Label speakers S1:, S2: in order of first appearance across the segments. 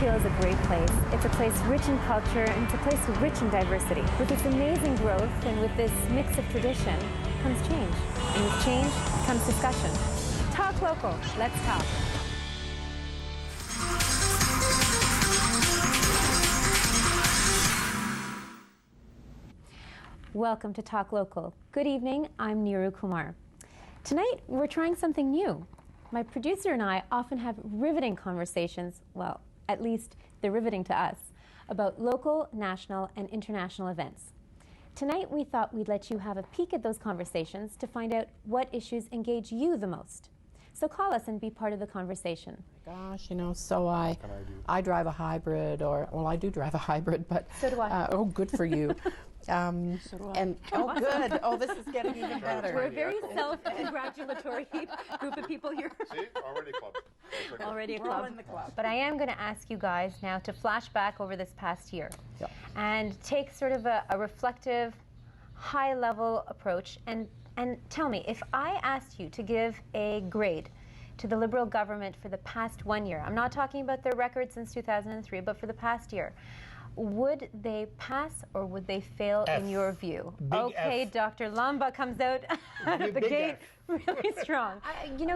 S1: Peel is a great place. It's a place rich in culture, and it's a place rich in diversity. With its amazing growth and with this mix of tradition comes change. And with change comes discussion. Talk local. Let's talk. Welcome to Talk Local. Good evening, I'm Niru Kumar. Tonight, we're trying something new. My producer and I often have riveting conversations, well, at least they're riveting to us, about local, national, and international events. Tonight, we thought we'd let you have a peek at those conversations to find out what issues engage you the most. So call us and be part of the conversation.
S2: Gosh, so I drive a hybrid, I do drive a hybrid, but
S1: so do I.
S2: Oh, good for you.
S3: So do I.
S2: And good. Oh, this is getting even better.
S1: We're a very self-congratulatory group of people here.
S3: See, already a club.
S1: Already a
S2: We're all
S1: club.
S2: in the club.
S1: But I am going to ask you guys now to flash back over this past year
S2: Yep.
S1: and take sort of a reflective, high-level approach and tell me, if I asked you to give a grade to the Liberal government for the past 1 year, I'm not talking about their record since 2003, but for the past year, would they pass or would they fail in your view?
S4: Big
S1: okay,
S4: F.
S1: Dr. Lamba comes out of the
S4: Big
S1: gate
S4: F.
S1: really strong.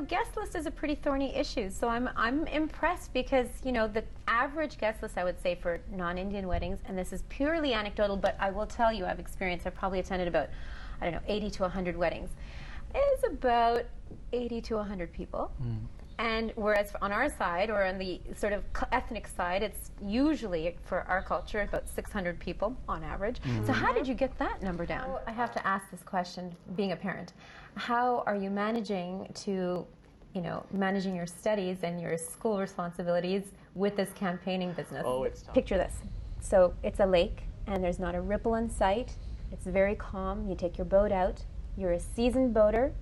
S1: Guest list is a pretty thorny issue, so I'm impressed because, the average guest list, I would say, for non-Indian weddings, and this is purely anecdotal, but I will tell you, I've probably attended about, 80 to 100 weddings, is about 80 to 100 people. And whereas on our side, or on the sort of ethnic side, it's usually, for our culture, about 600 people on average. So how did you get that number down? I have to ask this question, being a parent. How are you managing to, managing your studies and your school responsibilities with this campaigning business?
S4: Oh, it's tough.
S1: Picture this. So it's a lake, and there's not a ripple in sight. It's very calm. You take your boat out. You're a seasoned boater,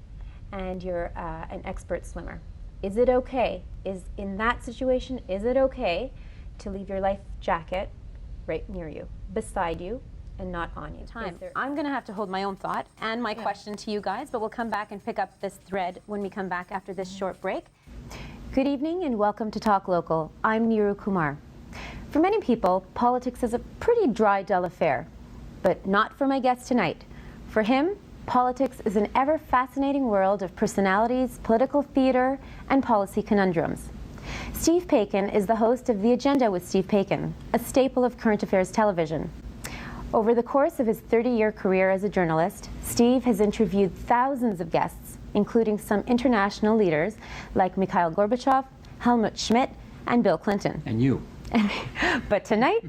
S1: and you're an expert swimmer. Is it okay? In that situation, is it okay to leave your life jacket right near you, beside you, and not on you? I'm going to have to hold my own thought and my question to you guys, but we'll come back and pick up this thread when we come back after this short break. Good evening and welcome to Talk Local. I'm Niru Kumar. For many people, politics is a pretty dry, dull affair, but not for my guest tonight. For him, politics is an ever-fascinating world of personalities, political theater, and policy conundrums. Steve Paikin is the host of The Agenda with Steve Paikin, a staple of current affairs television. Over the course of his 30-year career as a journalist, Steve has interviewed thousands of guests, including some international leaders like Mikhail Gorbachev, Helmut Schmidt, and Bill Clinton.
S5: And you.
S1: But tonight,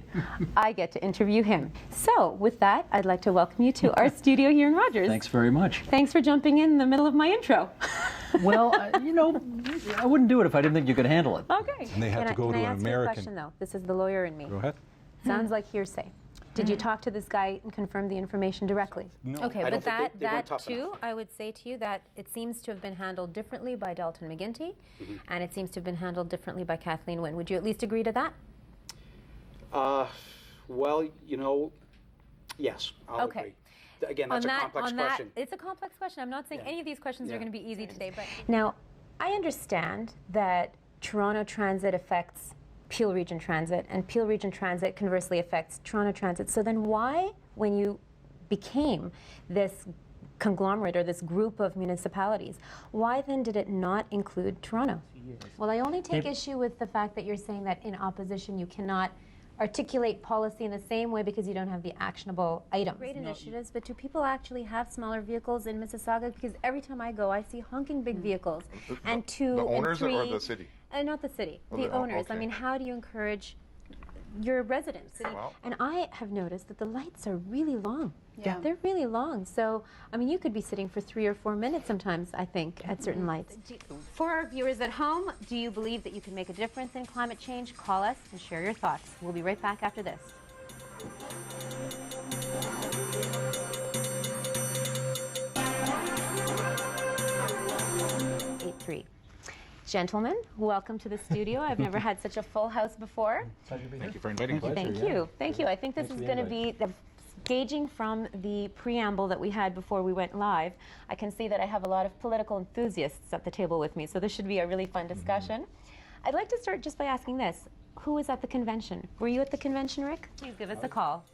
S1: I get to interview him. So, with that, I'd like to welcome you to our studio here in Rogers.
S5: Thanks very much.
S1: Thanks for jumping in the middle of my intro.
S5: Well, I wouldn't do it if I didn't think you could handle it.
S1: Okay.
S4: And they have to go to an
S1: Can I ask you a
S4: American.
S1: question, though? This is the lawyer in me.
S4: Go ahead.
S1: Sounds like hearsay. Did you talk to this guy and confirm the information directly?
S4: No.
S1: Okay,
S3: I
S1: but
S3: don't think they weren't
S1: that
S3: tough
S1: too,
S3: enough.
S1: I would say to you that it seems to have been handled differently by Dalton McGuinty, and it seems to have been handled differently by Kathleen Wynne. Would you at least agree to that?
S3: Well, yes, I'll
S1: Okay.
S3: agree. Again, that's a complex question.
S1: It's a complex question. I'm not saying any of these questions are
S3: Yeah.
S1: going to be easy today. But now, I understand that Toronto Transit affects Peel Region Transit, and Peel Region Transit conversely affects Toronto Transit. So then why, when you became this conglomerate or this group of municipalities, why then did it not include Toronto? Well, I only take issue with the fact that you're saying that in opposition you cannot articulate policy in the same way because you don't have the actionable items. Great initiatives, but do people actually have smaller vehicles in Mississauga? Because every time I go, I see honking big vehicles, and two
S6: The
S1: and
S6: owners
S1: three.
S6: or the city?
S1: Not the city,
S6: Oh,
S1: the
S6: the-
S1: owners. I
S6: okay.
S1: mean, how do you encourage your residents?
S6: Well-
S1: And I have noticed that the lights are really long.
S2: Yeah.
S1: They're really long. So, I mean, you could be sitting for 3 or 4 minutes sometimes, I think, at certain lights. For our viewers at home, do you believe that you can make a difference in climate change? Call us and share your thoughts. We'll be right back after this. 8-3. Gentlemen, welcome to the studio. I've never had such a full house before.
S5: Pleasure to be
S6: Thank you for inviting us.
S1: Thank you. Thank you. I think this is going to be gauging from the preamble that we had before we went live. I can see that I have a lot of political enthusiasts at the table with me, so this should be a really fun discussion. I'd like to start just by asking this. who was at the convention? Were you at the convention, Rick? Please give us a call.